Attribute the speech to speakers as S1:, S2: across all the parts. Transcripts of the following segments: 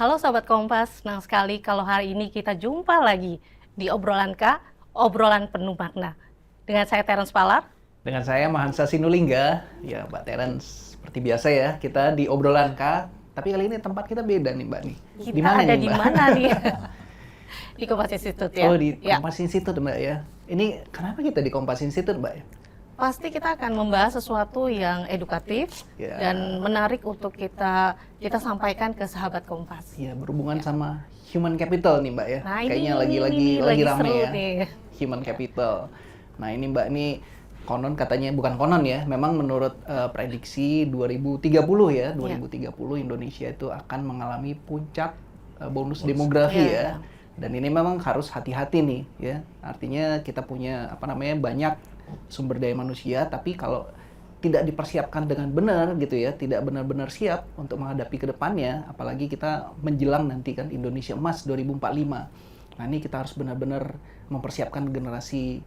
S1: Halo Sobat Kompas, senang sekali kalau hari ini kita jumpa lagi di Obrolan K, obrolan penuh makna. Dengan saya Terence Palar.
S2: Dengan saya Mahansa Sinulingga. Ya Mbak Terence, seperti biasa ya, kita di Obrolan K. Tapi kali ini tempat kita beda nih Mbak nih.
S1: Kita ada di mana nih? Di Kompas Institute ya?
S2: Oh di Kompas Institute Mbak ya. Ini kenapa kita di Kompas Institute Mbak ya?
S1: Pasti kita akan membahas sesuatu yang edukatif dan menarik untuk kita sampaikan ke sahabat Kompas.
S2: Ya, berhubungan sama human capital nih Mbak ya.
S1: Nah,
S2: kayaknya lagi rame ya. Nih. Human capital. Nah, ini Mbak nih konon katanya, bukan konon ya, memang menurut prediksi 2030 ya, 2030 Indonesia itu akan mengalami puncak bonus demografi ya. Dan ini memang harus hati-hati nih ya. Artinya kita punya banyak sumber daya manusia, tapi kalau tidak dipersiapkan dengan benar gitu ya, tidak benar-benar siap untuk menghadapi ke depannya, apalagi kita menjelang nanti kan Indonesia Emas 2045. Nah, ini kita harus benar-benar mempersiapkan generasi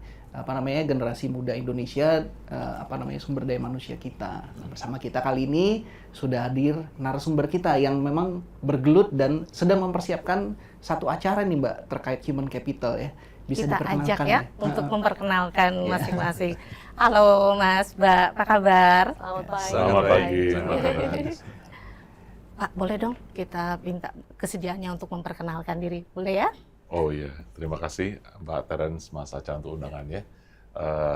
S2: generasi muda Indonesia, sumber daya manusia kita. Nah, bersama kita kali ini sudah hadir narasumber kita yang memang bergelut dan sedang mempersiapkan satu acara nih Mbak terkait human capital ya.
S1: Bisa kita ajak ya untuk memperkenalkan masing-masing. Halo Mas, Mbak, apa kabar?
S3: Selamat pagi.
S4: Selamat pagi.
S1: Pak, boleh dong kita minta kesediaannya untuk memperkenalkan diri, boleh ya?
S4: Oh iya, terima kasih Mbak Terence, Mas Aca untuk undangannya.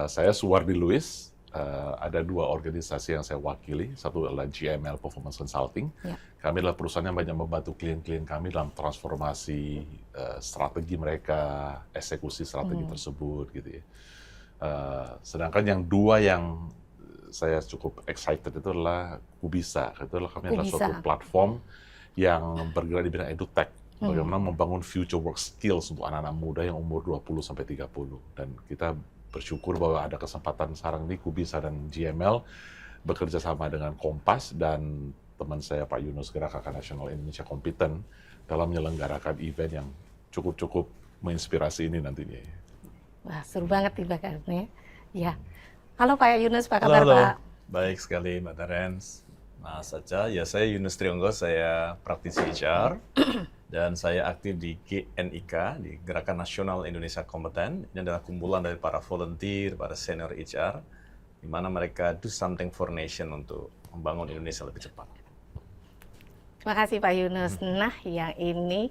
S4: Saya Suwardi Lewis, ada dua organisasi yang saya wakili. Satu adalah GML Performance Consulting. Ya. Kami adalah perusahaan yang banyak membantu klien-klien kami dalam transformasi strategi mereka, eksekusi strategi tersebut, gitu ya. Sedangkan yang dua yang saya cukup excited itu adalah Kubisa. Itu adalah kami adalah suatu platform yang bergerak di bidang edutech. Bagaimana membangun future work skills untuk anak-anak muda yang umur 20 sampai 30. Dan kita bersyukur bahwa ada kesempatan sekarang ini Kubisa dan GML bekerja sama dengan Kompas dan teman saya Pak Yunus Gerakan Nasional Indonesia Kompeten dalam menyelenggarakan event yang cukup menginspirasi ini nantinya.
S1: Wah, seru banget nih bakarnya. Ya. Halo Pak Yunus, apa kabar
S3: halo.
S1: Pak?
S3: Baik sekali Mbak Terence. Mas Aca, ya saya Yunus Trionggo, saya praktisi HR. Dan saya aktif di GNIK, di Gerakan Nasional Indonesia Kompeten. Ini adalah kumpulan dari para volunteer, para senior HR, di mana mereka do something for nation untuk membangun Indonesia lebih cepat.
S1: Terima kasih Pak Yunus. Nah, yang ini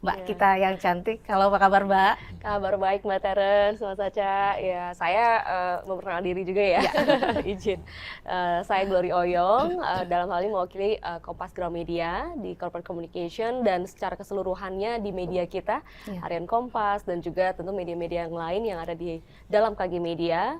S1: Mbak kita yang cantik. Halo, apa kabar Mbak?
S5: Kabar baik Mbak Terence, Mas Aca. Ya, saya memperkenalkan diri juga ya, izin. Saya Glory Oyong, dalam hal ini mewakili Kompas Gramedia di Corporate Communication dan secara keseluruhannya di media kita, Harian Kompas dan juga tentu media-media yang lain yang ada di dalam KG Media.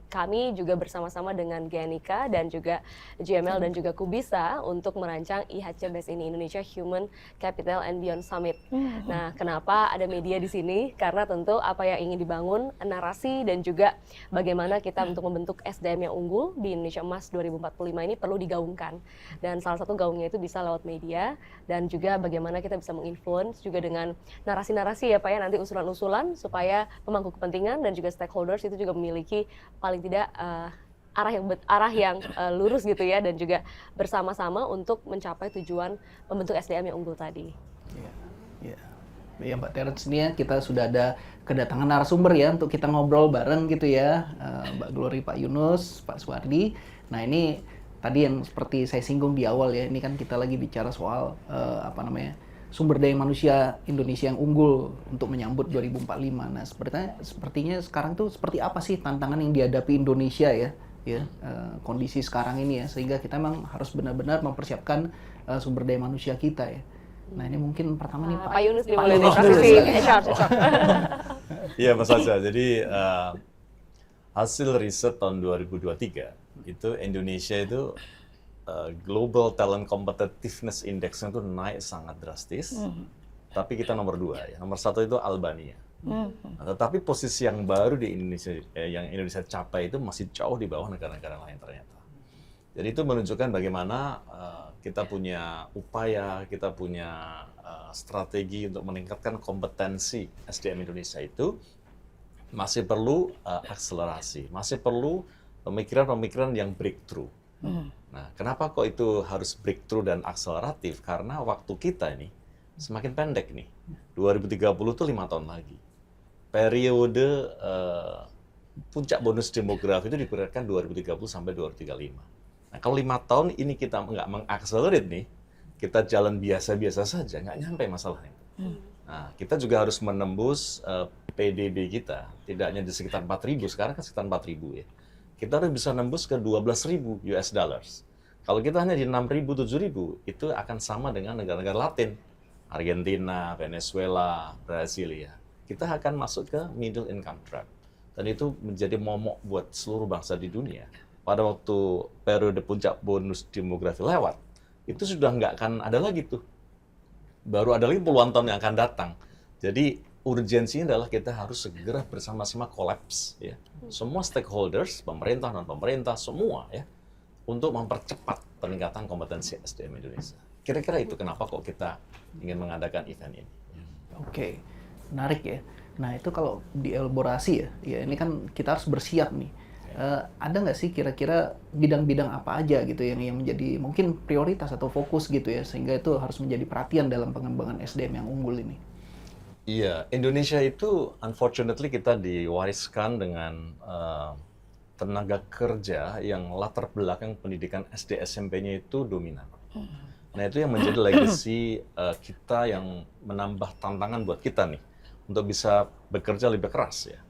S5: Kami juga bersama-sama dengan GNIK dan juga GML dan juga Kubisa untuk merancang IHC Best in Indonesia Human Capital and Beyond Summit. Nah, kenapa ada media di sini? Karena tentu apa yang ingin dibangun, narasi dan juga bagaimana kita untuk membentuk SDM yang unggul di Indonesia Emas 2045 ini perlu digaungkan. Dan salah satu gaungnya itu bisa lewat media dan juga bagaimana kita bisa menginfluence juga dengan narasi-narasi ya Pak ya, nanti usulan-usulan supaya pemangku kepentingan dan juga stakeholders itu juga memiliki paling tidak arah yang lurus gitu ya, dan juga bersama-sama untuk mencapai tujuan membentuk SDM yang unggul tadi.
S2: Ya Mbak Terence, ini ya kita sudah ada kedatangan narasumber ya untuk kita ngobrol bareng gitu ya, Mbak Glory, Pak Yunus, Pak Suwardi. Nah ini tadi yang seperti saya singgung di awal ya, ini kan kita lagi bicara soal sumber daya manusia Indonesia yang unggul untuk menyambut 2045. Nah sepertinya sekarang tuh seperti apa sih tantangan yang dihadapi Indonesia ya, kondisi sekarang ini ya, sehingga kita memang harus benar-benar mempersiapkan sumber daya manusia kita ya. Nah ini mungkin pertama nih
S5: Pak Yunus dimulai dari praktisi HR.
S3: Iya Mas Aca, jadi hasil riset tahun 2023 itu Indonesia itu Global Talent Competitiveness Index itu naik sangat drastis, tapi kita nomor 2 ya, nomor 1 itu Albania. Nah, tetapi posisi yang baru di Indonesia, yang Indonesia capai itu masih jauh di bawah negara-negara lain ternyata. Jadi itu menunjukkan bagaimana kita punya upaya, kita punya strategi untuk meningkatkan kompetensi SDM Indonesia itu masih perlu akselerasi, masih perlu pemikiran-pemikiran yang breakthrough. Nah, kenapa kok itu harus breakthrough dan akseleratif? Karena waktu kita ini semakin pendek nih. 2030 tuh 5 tahun lagi. Periode puncak bonus demografi itu diperkirakan 2030 sampai 2035. Nah, kalau 5 tahun ini kita nggak mengakselerate nih, kita jalan biasa-biasa saja, nggak nyampe masalahnya. Nah, kita juga harus menembus PDB kita, tidak hanya di sekitar 4.000, sekarang kan sekitar 4.000 ya. Kita harus bisa nembus ke 12.000 US dollars. Kalau kita hanya di 6.000, 7.000, itu akan sama dengan negara-negara Latin. Argentina, Venezuela, Brasilia. Kita akan masuk ke middle income trap. Dan itu menjadi momok buat seluruh bangsa di dunia. Pada waktu periode puncak bonus demografi lewat, itu sudah nggak akan ada lagi tuh. Baru ada lagi puluhan tahun yang akan datang. Jadi urgensinya adalah kita harus segera bersama-sama kolaps ya. Semua stakeholders, pemerintah, non-pemerintah, semua ya, untuk mempercepat peningkatan kompetensi SDM Indonesia. Kira-kira itu kenapa kok kita ingin mengadakan event ini.
S2: Oke, menarik ya. Nah itu kalau dielaborasi ya ini kan kita harus bersiap nih. Ada nggak sih kira-kira bidang-bidang apa aja gitu yang menjadi mungkin prioritas atau fokus gitu ya, sehingga itu harus menjadi perhatian dalam pengembangan SDM yang unggul ini?
S3: Iya, Indonesia itu unfortunately kita diwariskan dengan tenaga kerja yang latar belakang pendidikan SD SMP-nya itu dominan. Nah itu yang menjadi legacy kita yang menambah tantangan buat kita nih untuk bisa bekerja lebih keras ya.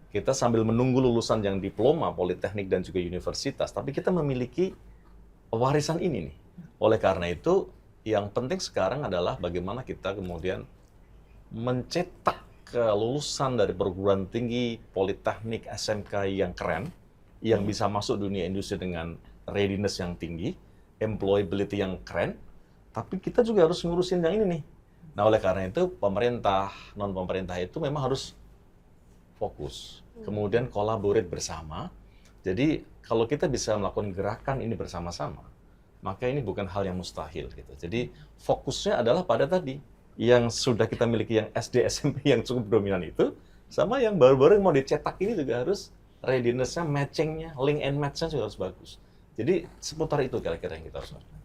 S3: Kita sambil menunggu lulusan yang diploma, politeknik dan juga universitas, tapi kita memiliki warisan ini nih. Oleh karena itu, yang penting sekarang adalah bagaimana kita kemudian mencetak kelulusan dari perguruan tinggi, politeknik, SMK yang keren, yang bisa masuk dunia industri dengan readiness yang tinggi, employability yang keren, tapi kita juga harus ngurusin yang ini nih. Nah, oleh karena itu, pemerintah, non-pemerintah itu memang harus fokus, kemudian collaborate bersama. Jadi, kalau kita bisa melakukan gerakan ini bersama-sama, maka ini bukan hal yang mustahil gitu. Jadi, fokusnya adalah pada tadi, yang sudah kita miliki yang SD, SMP yang cukup dominan itu, sama yang baru-baru yang mau dicetak ini juga harus readiness-nya, matching-nya, link and match-nya juga harus bagus. Jadi, seputar itu kira-kira yang kita harus lakukan.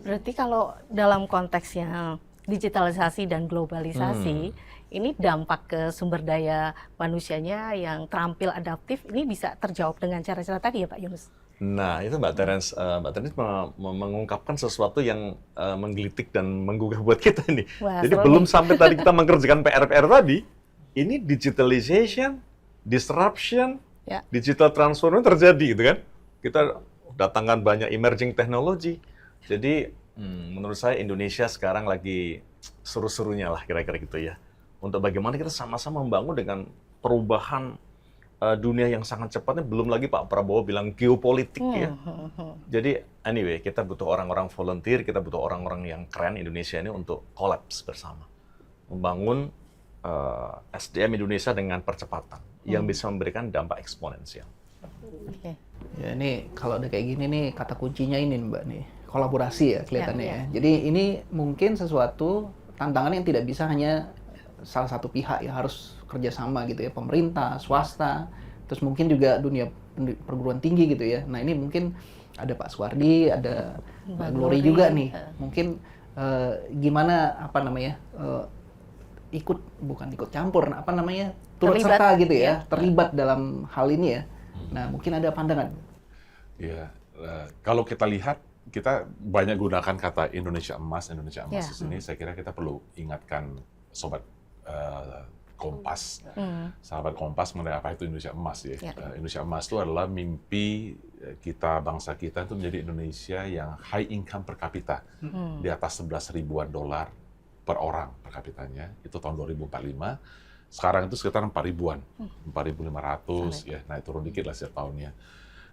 S1: Berarti kalau dalam konteksnya digitalisasi dan globalisasi, ini dampak ke sumber daya manusianya yang terampil adaptif ini bisa terjawab dengan cara-cara tadi ya Pak Yunus?
S3: Nah, itu Mbak Terence mengungkapkan sesuatu yang menggelitik dan menggugah buat kita nih.
S1: Wah,
S3: jadi belum sampai tadi kita mengerjakan PR-PR tadi, ini digitalization, disruption, digital transformation terjadi gitu kan. Kita datangkan banyak emerging technology. Jadi menurut saya Indonesia sekarang lagi seru-serunya lah kira-kira gitu ya. Untuk bagaimana kita sama-sama membangun dengan perubahan dunia yang sangat cepatnya, belum lagi Pak Prabowo bilang geopolitik ya. Jadi anyway, kita butuh orang-orang volunteer, kita butuh orang-orang yang keren Indonesia ini untuk kolaps bersama. Membangun SDM Indonesia dengan percepatan yang bisa memberikan dampak eksponensial.
S2: Ya ini kalau udah kayak gini nih, kata kuncinya ini Mbak nih, kolaborasi ya kelihatannya ya. Jadi ini mungkin sesuatu tantangan yang tidak bisa hanya salah satu pihak ya, harus kerjasama gitu ya, pemerintah, swasta, terus mungkin juga dunia perguruan tinggi gitu ya. Nah ini mungkin ada Pak Suwardi, ada Mbak Glory juga nih. Mungkin gimana apa namanya bukan ikut campur, apa namanya turut serta gitu ya, terlibat dalam hal ini ya. Nah mungkin ada pandangan.
S4: Ya, kalau kita lihat, kita banyak gunakan kata Indonesia Emas di sini. Saya kira kita perlu ingatkan sobat Kompas, sahabat Kompas mengenai apa itu Indonesia Emas ya. Indonesia Emas itu adalah mimpi kita, bangsa kita itu menjadi Indonesia yang high income per kapita, di atas 11 ribuan dolar per orang per kapitanya, itu tahun 2045. Sekarang itu sekitar 4 ribuan, 4.500 ya, nah turun dikit lah setiap tahunnya.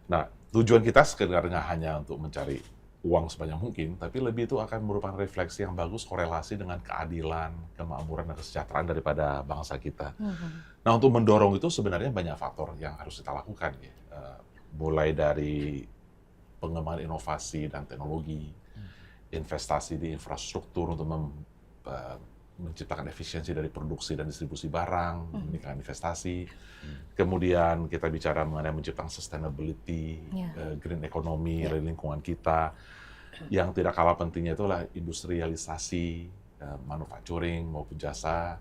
S4: Nah, tujuan kita sebenarnya hanya untuk mencari uang sebanyak mungkin, tapi lebih itu akan merupakan refleksi yang bagus, korelasi dengan keadilan, kemakmuran, dan kesejahteraan daripada bangsa kita. Nah, untuk mendorong itu sebenarnya banyak faktor yang harus kita lakukan ya. Mulai dari pengembangan inovasi dan teknologi, investasi di infrastruktur untuk menciptakan efisiensi dari produksi dan distribusi barang, meningkatkan investasi. Kemudian kita bicara mengenai menciptakan sustainability, green economy, lingkungan kita. Yang tidak kalah pentingnya itulah industrialisasi, manufacturing maupun jasa.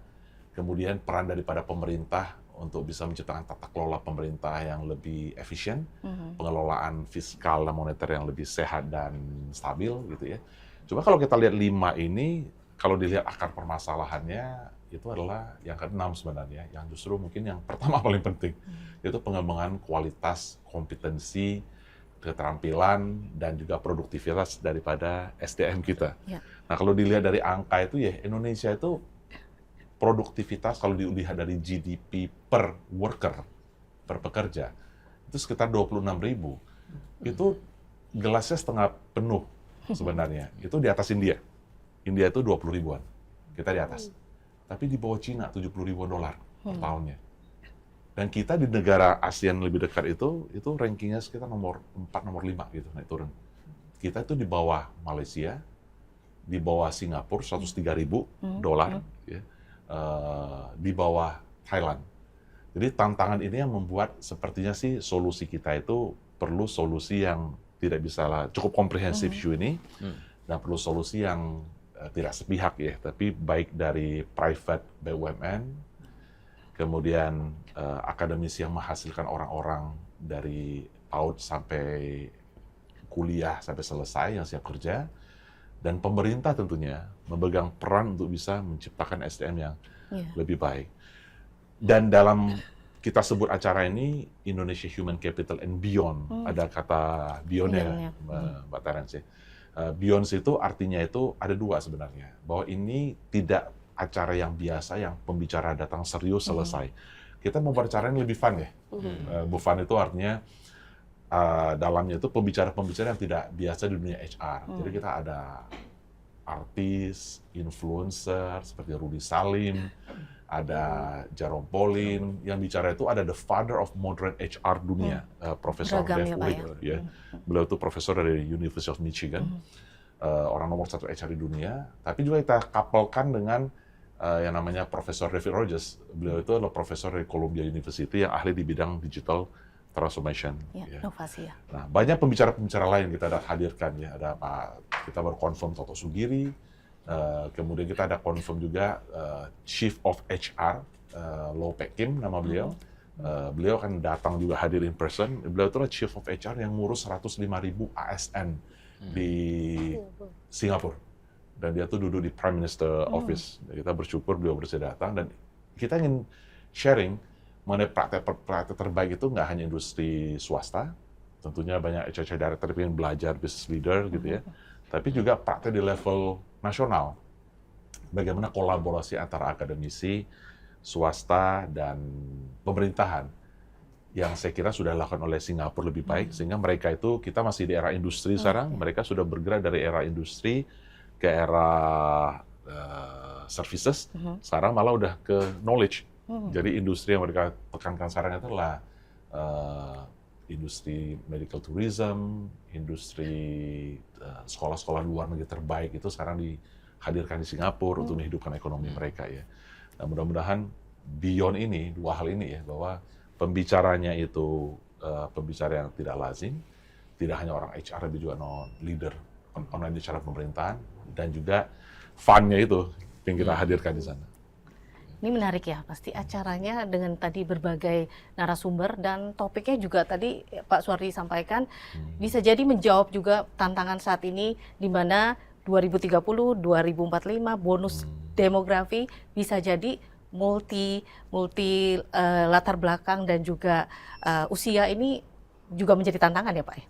S4: Kemudian peran daripada pemerintah untuk bisa menciptakan tata kelola pemerintah yang lebih efisien, pengelolaan fiskal dan moneter yang lebih sehat dan stabil gitu ya. Coba kalau kita lihat 5 ini, kalau dilihat akar permasalahannya, itu adalah yang ke-6 sebenarnya, yang justru mungkin yang pertama paling penting, yaitu pengembangan kualitas, kompetensi, keterampilan, dan juga produktivitas daripada SDM kita.
S1: Ya.
S4: Nah kalau dilihat dari angka itu ya, Indonesia itu produktivitas kalau dilihat dari GDP per worker, per pekerja, itu sekitar 26.000. Itu gelasnya setengah penuh sebenarnya. Itu di atas India. India itu 20 ribuan. Kita di atas. Tapi di bawah Cina 70 ribuan dolar per tahunnya. Dan kita di negara ASEAN lebih dekat itu rankingnya sekitar nomor 4, nomor 5 gitu, naik turun. Kita itu di bawah Malaysia, di bawah Singapura 103.000 dolar, ya. Di bawah Thailand. Jadi tantangan ini yang membuat sepertinya sih solusi kita itu perlu solusi yang tidak bisa cukup komprehensif isu ini, dan perlu solusi yang tidak sepihak ya, tapi baik dari private BUMN, kemudian akademisi yang menghasilkan orang-orang dari PAUD sampai kuliah sampai selesai yang siap kerja, dan pemerintah tentunya memegang peran untuk bisa menciptakan SDM yang lebih baik. Dan dalam kita sebut acara ini Indonesia Human Capital and Beyond, ada kata beyond-nya, Mbak Terence. Beyond itu artinya itu ada 2 sebenarnya, bahwa ini tidak acara yang biasa, yang pembicara datang serius selesai. Kita mau berbicara yang lebih fun ya. Fun itu artinya dalamnya itu pembicara-pembicara yang tidak biasa di dunia HR. Jadi kita ada artis, influencer seperti Rudy Salim, ada Jerome Pauline, yang bicara itu ada the father of modern HR dunia, Profesor Dave Wick. Ya. Beliau itu profesor dari University of Michigan, orang nomor 1 HR di dunia. Tapi juga kita couple-kan dengan yang namanya Profesor David Rogers. Beliau itu adalah profesor dari Columbia University yang ahli di bidang digital transformation.
S1: Inovasi ya.
S4: Nah, banyak pembicara-pembicara lain kita ada hadirkan ya. Ada kita baru confirm Toto Sugiri, kemudian kita ada confirm juga Chief of HR, Lo Pek Kim nama beliau. Beliau akan datang juga hadir in person. Beliau itu adalah Chief of HR yang ngurus 105.000 ASN di Singapura. Dan dia tuh duduk di Prime Minister Office. Kita bersyukur beliau bersedia datang, dan kita ingin sharing mengenai praktek terbaik itu nggak hanya industri swasta, tentunya banyak HR director yang ingin belajar business leader gitu ya, tapi juga praktek di level nasional. Bagaimana kolaborasi antara akademisi, swasta, dan pemerintahan yang saya kira sudah dilakukan oleh Singapura lebih baik, sehingga mereka itu, kita masih di era industri sekarang, mereka sudah bergerak dari era industri ke era services, sekarang malah udah ke knowledge. Jadi industri yang mereka tekankan sekarang itu adalah industri medical tourism, industri sekolah-sekolah luar negeri terbaik itu sekarang dihadirkan di Singapura untuk menghidupkan ekonomi mereka ya. Nah, mudah-mudahan beyond ini, 2 hal ini ya, bahwa pembicaranya itu pembicara yang tidak lazim, tidak hanya orang HR tapi juga leader online bicara pemerintahan, dan juga fun-nya itu yang kita hadirkan di sana.
S1: Ini menarik ya, pasti acaranya dengan tadi berbagai narasumber, dan topiknya juga tadi Pak Suwardi sampaikan bisa jadi menjawab juga tantangan saat ini, di mana 2030, 2045 bonus demografi bisa jadi multi latar belakang dan juga usia ini juga menjadi tantangan ya Pak ya?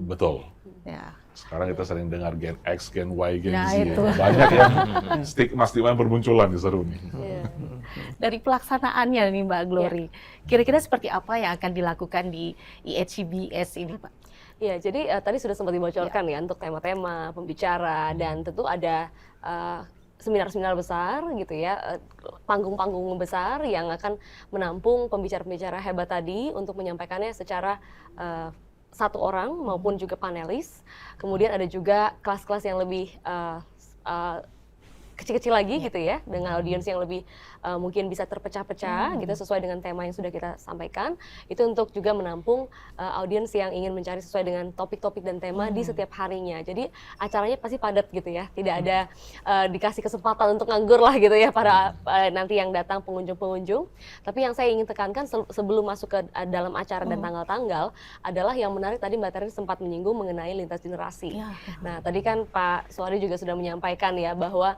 S4: Betul.
S1: Ya.
S4: Sekarang kita sering dengar Gen X, Gen Y, Gen Z.
S1: itu.
S4: Ya. Banyak yang stigma bermunculan di seru nih.
S1: Dari pelaksanaannya nih Mbak Glory, kira-kira seperti apa yang akan dilakukan di IHCBS ini Pak?
S5: Ya, jadi tadi sudah sempat dibocorkan ya untuk tema-tema, pembicara, dan tentu ada seminar-seminar besar gitu ya, panggung-panggung besar yang akan menampung pembicara-pembicara hebat tadi untuk menyampaikannya secara satu orang maupun juga panelis. Kemudian ada juga kelas-kelas yang lebih kecil-kecil lagi gitu ya, dengan audiens yang lebih mungkin bisa terpecah-pecah gitu sesuai dengan tema yang sudah kita sampaikan. Itu untuk juga menampung audiens yang ingin mencari sesuai dengan topik-topik dan tema di setiap harinya. Jadi acaranya pasti padat gitu ya, tidak ada dikasih kesempatan untuk nganggur lah gitu ya para nanti yang datang pengunjung-pengunjung. Tapi yang saya ingin tekankan sebelum masuk ke dalam acara dan tanggal-tanggal adalah yang menarik tadi Mbak Teren sempat menyinggung mengenai lintas generasi. Nah tadi kan Pak Suwari juga sudah menyampaikan ya bahwa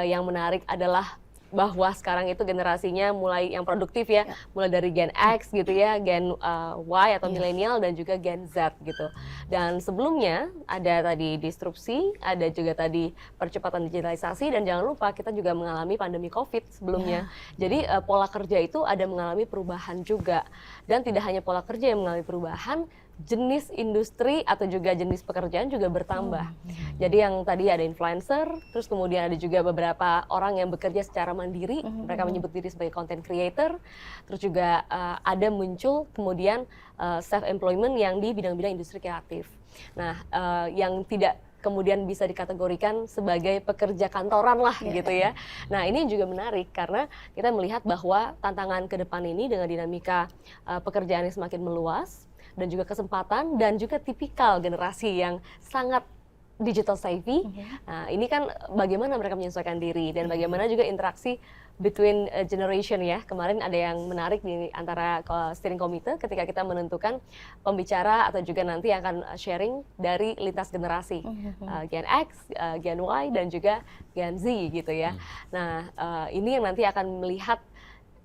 S5: yang menarik adalah bahwa sekarang itu generasinya mulai yang produktif ya, mulai dari Gen X gitu ya, Gen Y atau milenial dan juga Gen Z gitu. Dan sebelumnya ada tadi disrupsi, ada juga tadi percepatan digitalisasi dan jangan lupa kita juga mengalami pandemi COVID sebelumnya. Jadi pola kerja itu ada mengalami perubahan juga. Dan tidak hanya pola kerja yang mengalami perubahan, jenis industri atau juga jenis pekerjaan juga bertambah. Jadi yang tadi ada influencer, terus kemudian ada juga beberapa orang yang bekerja secara mandiri, mereka menyebut diri sebagai content creator, terus juga ada muncul kemudian self-employment yang di bidang-bidang industri kreatif. Nah, yang tidak kemudian bisa dikategorikan sebagai pekerja kantoran lah gitu ya. Nah ini juga menarik karena kita melihat bahwa tantangan ke depan ini dengan dinamika pekerjaan yang semakin meluas, dan juga kesempatan dan juga tipikal generasi yang sangat digital savvy. Nah, ini kan bagaimana mereka menyesuaikan diri dan bagaimana juga interaksi between generation ya. Kemarin ada yang menarik di antara steering committee ketika kita menentukan pembicara atau juga nanti akan sharing dari lintas generasi. Gen X, Gen Y dan juga Gen Z gitu ya. Nah, ini yang nanti akan melihat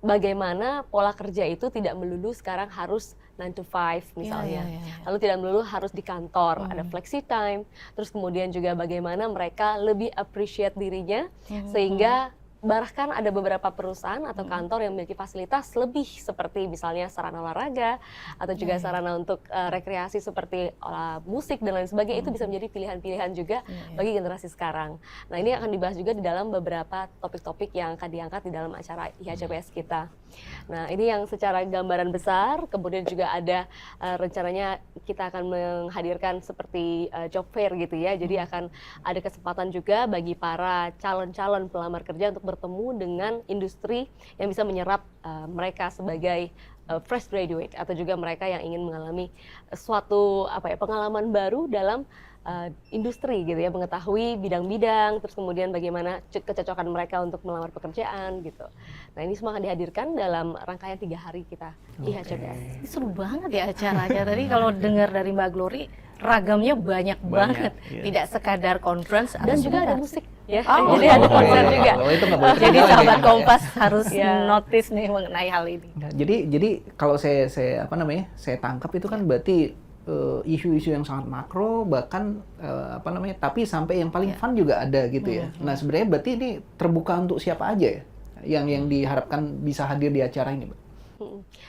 S5: bagaimana pola kerja itu tidak melulu sekarang harus 9 to 5 misalnya. Lalu tidak melulu harus di kantor, ada flexi time. Terus kemudian juga bagaimana mereka lebih appreciate dirinya sehingga bahkan ada beberapa perusahaan atau kantor yang memiliki fasilitas lebih seperti misalnya sarana olahraga atau juga sarana untuk rekreasi seperti musik dan lain sebagainya. Itu bisa menjadi pilihan-pilihan juga bagi generasi sekarang. Nah ini akan dibahas juga di dalam beberapa topik-topik yang akan diangkat di dalam acara IHCPS kita. Nah ini yang secara gambaran besar, kemudian juga ada rencananya kita akan menghadirkan seperti job fair gitu ya. Jadi akan ada kesempatan juga bagi para calon-calon pelamar kerja untuk bertemu dengan industri yang bisa menyerap mereka sebagai fresh graduate atau juga mereka yang ingin mengalami suatu pengalaman baru dalam industri gitu ya, mengetahui bidang-bidang, terus kemudian bagaimana kecocokan mereka untuk melamar pekerjaan gitu. Nah ini semua akan dihadirkan dalam rangkaian 3 hari kita IHCPS.
S1: Seru banget ya acaranya. Tadi kalau dengar dari Mbak Glory, ragamnya banyak banget, tidak sekadar conference
S5: dan juga ada musik ya.
S1: Jadi ada konser juga. Jadi sahabat
S2: ya.
S1: Kompas harus notice nih mengenai hal ini.
S2: Jadi kalau saya tangkap itu kan berarti isu-isu yang sangat makro, bahkan tapi sampai yang paling fun juga ada gitu ya. Nah sebenarnya berarti ini terbuka untuk siapa aja ya yang diharapkan bisa hadir di acara ini, Mbak?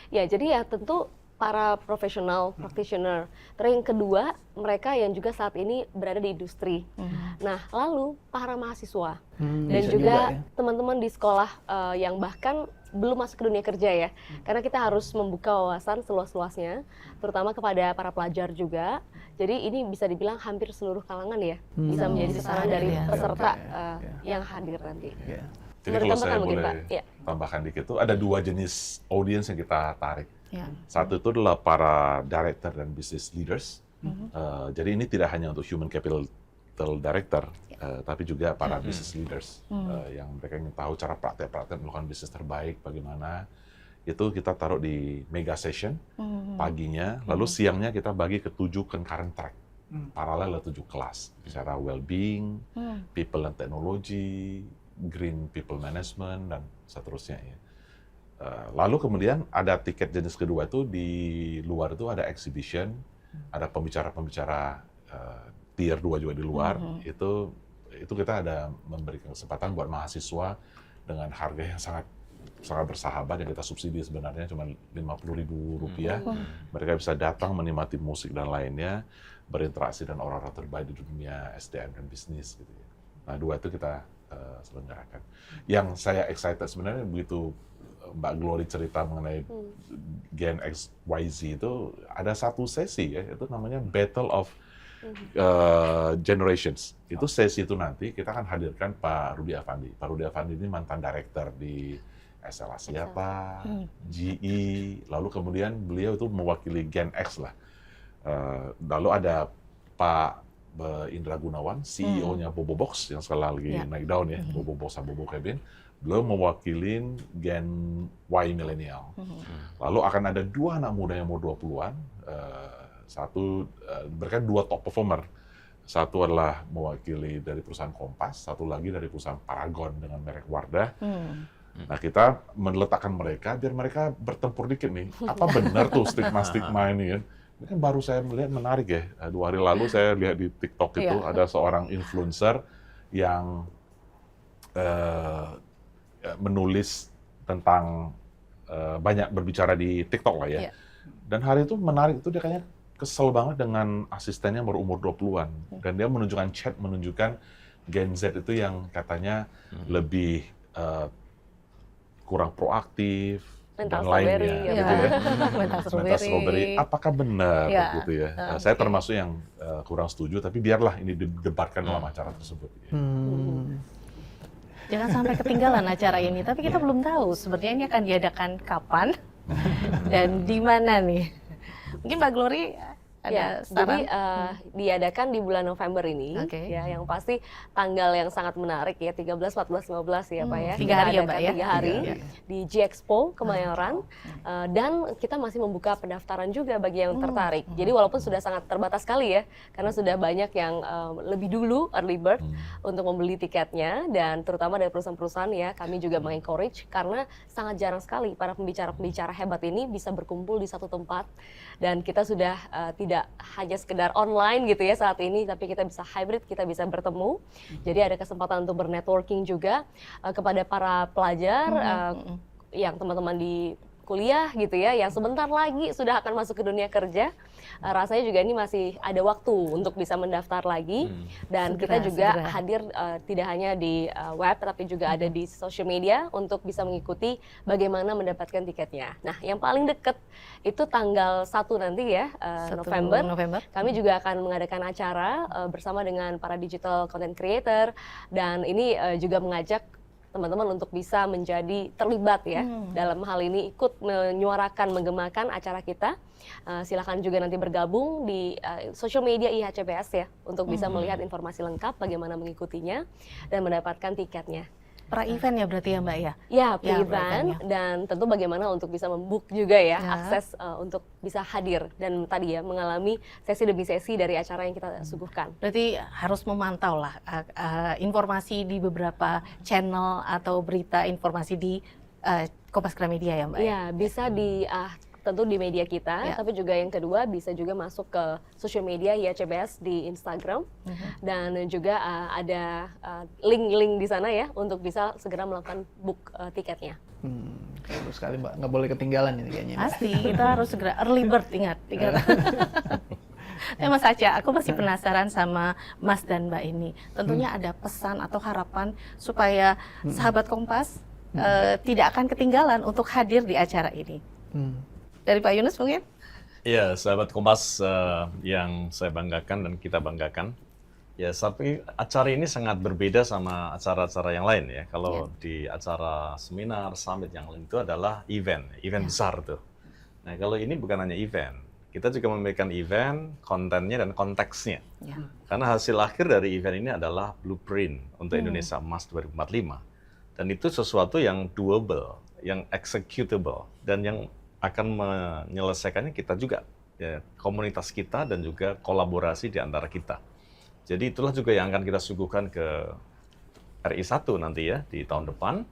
S5: Ya jadi ya tentu para profesional practitioner. Terus yang kedua, mereka yang juga saat ini berada di industri. Nah, lalu para mahasiswa dan juga teman-teman di sekolah yang bahkan belum masuk ke dunia kerja ya. Karena kita harus membuka wawasan seluas-luasnya, terutama kepada para pelajar juga. Jadi ini bisa dibilang hampir seluruh kalangan ya, bisa menjadi sasaran dari peserta yang hadir nanti.
S4: Jadi kalau saya boleh tambahkan dikit tuh ada 2 jenis audiens yang kita tarik. Satu itu adalah para director dan business leaders. Jadi ini tidak hanya untuk human capital director, tapi juga para business leaders yang mereka ingin tahu cara praktek-praktek melakukan bisnis terbaik bagaimana. Itu kita taruh di mega session paginya, lalu siangnya kita bagi ke 7 concurrent track. Paralel 7 kelas, bicara well-being, people and technology, green people management, dan seterusnya ya. Lalu kemudian ada tiket jenis kedua itu di luar itu ada exhibition, ada pembicara-pembicara tier 2 juga di luar. Itu kita ada memberikan kesempatan buat mahasiswa dengan harga yang sangat bersahabat yang kita subsidi sebenarnya cuma Rp50.000. Mereka bisa datang menikmati musik dan lainnya, berinteraksi dengan orang-orang terbaik di dunia SDM dan bisnis gitu ya. Nah 2 itu kita selenggarakan. Yang saya excited sebenarnya begitu Mbak Glory cerita mengenai Gen X, YZ itu ada satu sesi ya, itu namanya Battle of Generations. Itu sesi itu nanti kita akan hadirkan Pak Rudy Affandi. Pak Rudy Affandi ini mantan director di SL Axiata, GE, lalu kemudian beliau itu mewakili Gen X lah. Lalu ada Pak Indra Gunawan, CEO-nya Bobobox yang sekali lagi naik daun ya, Bobobox sama Bobo Cabin. Beliau mewakili Gen Y milenial. Lalu akan ada 2 anak muda yang umur 20-an, mereka 2 top performer. Satu adalah mewakili dari perusahaan Kompas, satu lagi dari perusahaan Paragon dengan merek Wardah. Nah, kita meletakkan mereka biar mereka bertempur dikit nih. Apa benar tuh stigma-stigma ini kan? Ini kan baru saya melihat menarik ya. 2 hari lalu saya lihat di TikTok itu ada seorang influencer yang menulis tentang banyak berbicara di TikTok lah ya. Dan hari itu menarik itu dia kayaknya kesel banget dengan asistennya berumur 20-an. Dan dia menunjukkan Gen Z itu yang katanya lebih kurang proaktif dan lainnya, gitu ya. Mental strawberry. Apakah benar gitu ya? Saya termasuk yang kurang setuju, tapi biarlah ini didebatkan dalam acara tersebut.
S1: Jangan sampai ketinggalan acara ini. Tapi kita belum tahu sebenarnya ini akan diadakan kapan dan di mana nih. Mungkin Mbak Glory ada saran?
S5: Jadi diadakan di bulan November ini, ya, yang pasti tanggal yang sangat menarik ya, 13, 14, 15 ya Pak ya.
S1: 3 hari ya Mbak ya?
S5: 3 hari di G-Expo Kemayoran, dan kita masih membuka pendaftaran juga bagi yang tertarik. Jadi walaupun sudah sangat terbatas sekali ya, karena sudah banyak yang lebih dulu early bird untuk membeli tiketnya, dan terutama dari perusahaan-perusahaan ya, kami juga mengencourage karena sangat jarang sekali para pembicara-pembicara hebat ini bisa berkumpul di satu tempat, dan kita sudah tidak hanya sekedar online gitu ya saat ini, tapi kita bisa hybrid, kita bisa bertemu. Jadi ada kesempatan untuk bernetworking juga kepada para pelajar, yang teman-teman di kuliah gitu ya, yang sebentar lagi sudah akan masuk ke dunia kerja. Rasanya juga ini masih ada waktu untuk bisa mendaftar lagi, dan kita juga hadir tidak hanya di web, tapi juga ada di social media untuk bisa mengikuti bagaimana mendapatkan tiketnya. Nah, yang paling dekat itu tanggal 1 nanti ya, November. Kami juga akan mengadakan acara bersama dengan para digital content creator, dan ini juga mengajak teman-teman untuk bisa menjadi terlibat ya dalam hal ini, ikut menyuarakan, menggemakan acara kita. Silakan juga nanti bergabung di social media IHCBS ya, untuk bisa melihat informasi lengkap bagaimana mengikutinya dan mendapatkan tiketnya.
S1: Pra-event ya berarti ya Mbak ya?
S5: Ya, pre-event, dan tentu bagaimana untuk bisa membook juga ya, akses untuk bisa hadir dan tadi ya mengalami sesi demi sesi dari acara yang kita suguhkan.
S1: Berarti harus memantau lah informasi di beberapa channel atau berita informasi di Kompas Gramedia ya Mbak?
S5: Ya, bisa di tentu di media kita, tapi juga yang kedua bisa juga masuk ke social media IHCBS di Instagram, dan juga ada link-link di sana ya untuk bisa segera melakukan book tiketnya.
S2: Bagus sekali Mbak, nggak boleh ketinggalan ini kayaknya.
S1: Pasti, kita harus segera early bird, ingat. Mas Aca, aku masih penasaran sama Mas dan Mbak ini. Tentunya ada pesan atau harapan supaya sahabat Kompas tidak akan ketinggalan untuk hadir di acara ini. Dari Pak Yunus mungkin?
S3: Ya, sahabat Kompas yang saya banggakan dan kita banggakan. Ya, tapi acara ini sangat berbeda sama acara-acara yang lain ya. Kalau di acara seminar, summit yang lain itu adalah event besar tuh. Nah, kalau ini bukan hanya event, kita juga memberikan event, kontennya dan konteksnya. Karena hasil akhir dari event ini adalah blueprint untuk Indonesia Emas 2045. Dan itu sesuatu yang doable, yang executable, dan yang akan menyelesaikannya kita juga, ya, komunitas kita dan juga kolaborasi di antara kita. Jadi itulah juga yang akan kita suguhkan ke RI1 nanti ya, di tahun depan.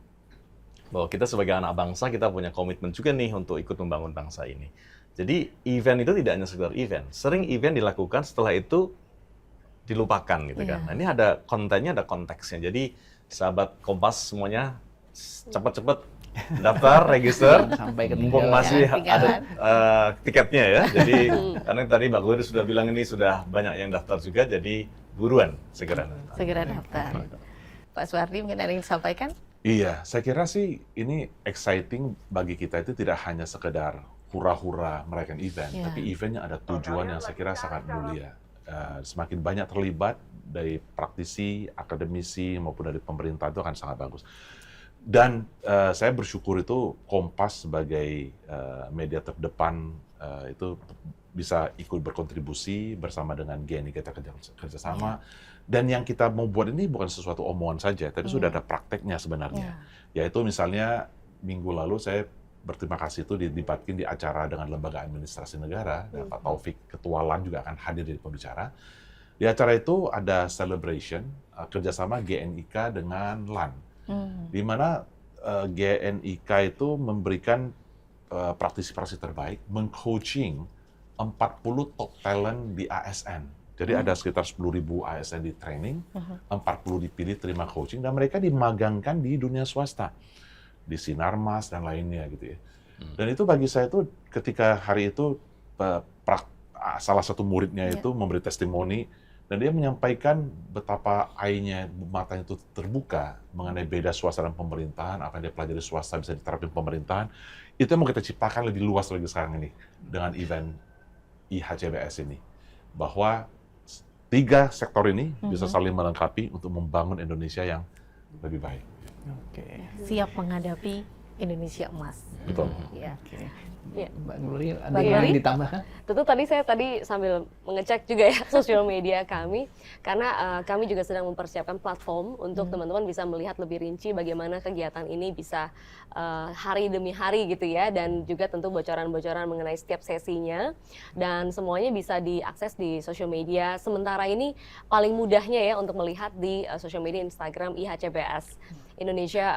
S3: Bahwa kita sebagai anak bangsa, kita punya komitmen juga nih untuk ikut membangun bangsa ini. Jadi event itu tidak hanya sekedar event. Sering event dilakukan, setelah itu dilupakan gitu kan. Nah, ini ada kontennya, ada konteksnya. Jadi sahabat Kompas semuanya cepat-cepat daftar, register,
S2: sampai
S3: mumpung masih ada tiketnya ya. Jadi karena tadi Mbak Glory sudah bilang ini sudah banyak yang daftar juga, jadi buruan segera
S1: daftar. Pak Suwardi mungkin ada yang disampaikan?
S4: Iya, saya kira sih ini exciting bagi kita, itu tidak hanya sekedar hura-hura merayakan event, tapi eventnya ada tujuan yang saya kira sangat mulia. Semakin banyak terlibat dari praktisi, akademisi maupun dari pemerintah, itu akan sangat bagus. Dan saya bersyukur itu Kompas sebagai media terdepan itu bisa ikut berkontribusi bersama dengan GNI, kita kerjasama. Dan yang kita mau buat ini bukan sesuatu omongan saja, tapi sudah ada prakteknya sebenarnya. Yaitu misalnya minggu lalu saya berterima kasih itu dilibatkan di acara dengan Lembaga Administrasi Negara, dan Pak Taufik Ketua LAN juga akan hadir jadi pembicara. Di acara itu ada celebration kerjasama GNIK dengan LAN, di mana GNIK itu memberikan praktisi-praktisi terbaik, meng-coaching 40 top talent di ASN. Jadi ada sekitar 10.000 ASN di training, 40 dipilih terima coaching, dan mereka dimagangkan di dunia swasta, di Sinarmas dan lainnya gitu ya. Dan itu bagi saya itu ketika hari itu salah satu muridnya itu memberi testimoni, dan dia menyampaikan betapa matanya itu terbuka mengenai beda swasta dan pemerintahan, apa yang dia pelajari swasta bisa diterapkan pemerintahan. Itu yang mau kita ciptakan lebih luas lagi sekarang ini dengan event IHCBS ini, bahwa 3 sektor ini bisa saling melengkapi untuk membangun Indonesia yang lebih baik.
S1: Siap menghadapi Indonesia Emas.
S4: Betul.
S1: Ya.
S2: Mbak Glory, ada yang ditambahkan?
S5: Tentu saya tadi sambil mengecek juga ya sosial media kami, karena kami juga sedang mempersiapkan platform untuk teman-teman bisa melihat lebih rinci bagaimana kegiatan ini bisa hari demi hari gitu ya, dan juga tentu bocoran-bocoran mengenai setiap sesinya, dan semuanya bisa diakses di sosial media. Sementara ini paling mudahnya ya untuk melihat di sosial media Instagram IHCBS. Indonesia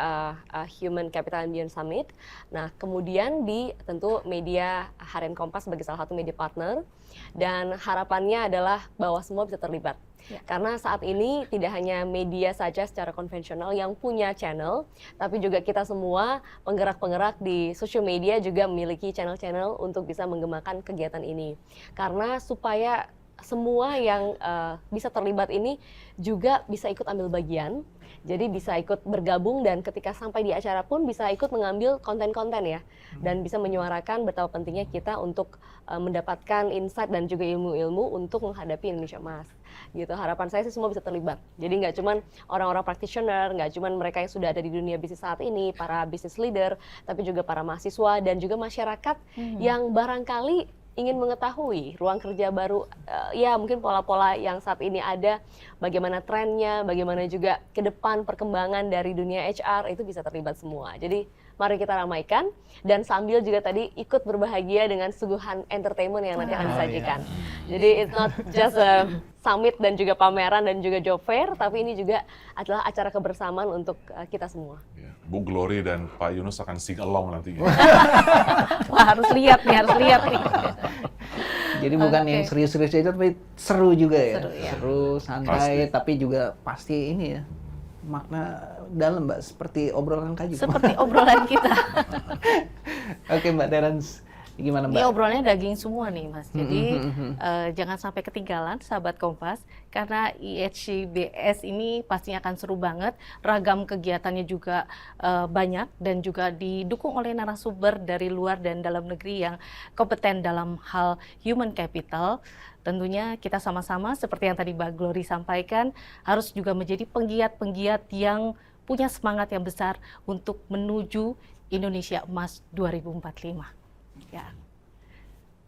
S5: Human Capital and Beyond Summit. Nah, kemudian di tentu media Harian Kompas sebagai salah satu media partner, dan harapannya adalah bahwa semua bisa terlibat. Karena saat ini tidak hanya media saja secara konvensional yang punya channel, tapi juga kita semua penggerak-penggerak di social media juga memiliki channel-channel untuk bisa menggemakan kegiatan ini. Karena supaya semua yang bisa terlibat ini juga bisa ikut ambil bagian, jadi bisa ikut bergabung, dan ketika sampai di acara pun bisa ikut mengambil konten-konten ya, dan bisa menyuarakan betapa pentingnya kita untuk mendapatkan insight dan juga ilmu-ilmu untuk menghadapi Indonesia Emas. Gitu, harapan saya sih semua bisa terlibat. Jadi nggak cuman orang-orang practitioner, nggak cuman mereka yang sudah ada di dunia bisnis saat ini, para business leader, tapi juga para mahasiswa dan juga masyarakat yang barangkali ingin mengetahui ruang kerja baru, ya mungkin pola-pola yang saat ini ada, bagaimana trennya, bagaimana juga ke depan perkembangan dari dunia HR, itu bisa terlibat semua. Jadi mari kita ramaikan, dan sambil juga tadi ikut berbahagia dengan suguhan entertainment yang nanti akan disajikan. Jadi it's not just a summit dan juga pameran dan juga job fair, tapi ini juga adalah acara kebersamaan untuk kita semua.
S4: Bu Glory dan Pak Yunus akan sing along nanti.
S1: Wah, harus lihat nih.
S2: Jadi bukan yang serius-serius aja, tapi seru juga ya. Seru, santai,
S4: Pasti.
S2: tapi juga pasti ini ya, makna dalam, Mbak, seperti obrolan kayu.
S1: Seperti obrolan kita.
S2: Oke, Mbak Terence, gimana, Mbak?
S1: Ini obrolannya daging semua nih, Mas. Jadi jangan sampai ketinggalan, sahabat Kompas, karena IHCBS ini pastinya akan seru banget. Ragam kegiatannya juga banyak, dan juga didukung oleh narasumber dari luar dan dalam negeri yang kompeten dalam hal human capital. Tentunya kita sama-sama, seperti yang tadi Mbak Glory sampaikan, harus juga menjadi penggiat-penggiat yang punya semangat yang besar untuk menuju Indonesia Emas 2045. Ya.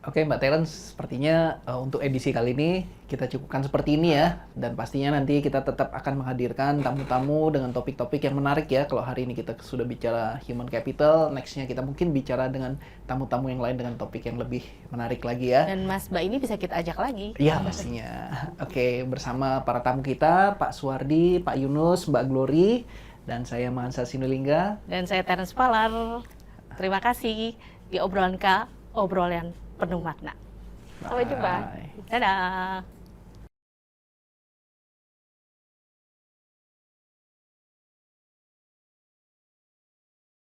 S2: Oke, Mbak Terence, sepertinya untuk edisi kali ini kita cukupkan seperti ini ya. Dan pastinya nanti kita tetap akan menghadirkan tamu-tamu dengan topik-topik yang menarik ya. Kalau hari ini kita sudah bicara human capital, next-nya kita mungkin bicara dengan tamu-tamu yang lain dengan topik yang lebih menarik lagi ya.
S1: Dan Mas Mbak ini bisa kita ajak lagi.
S2: Iya, pastinya. Oke, bersama para tamu kita, Pak Suwardi, Pak Yunus, Mbak Glory, dan saya Mahansa Sinulinga.
S1: Dan saya Terence Palar. Terima kasih di obrolan obrolan penuh makna.
S5: Sampai jumpa.
S2: Bye.
S1: Dadah.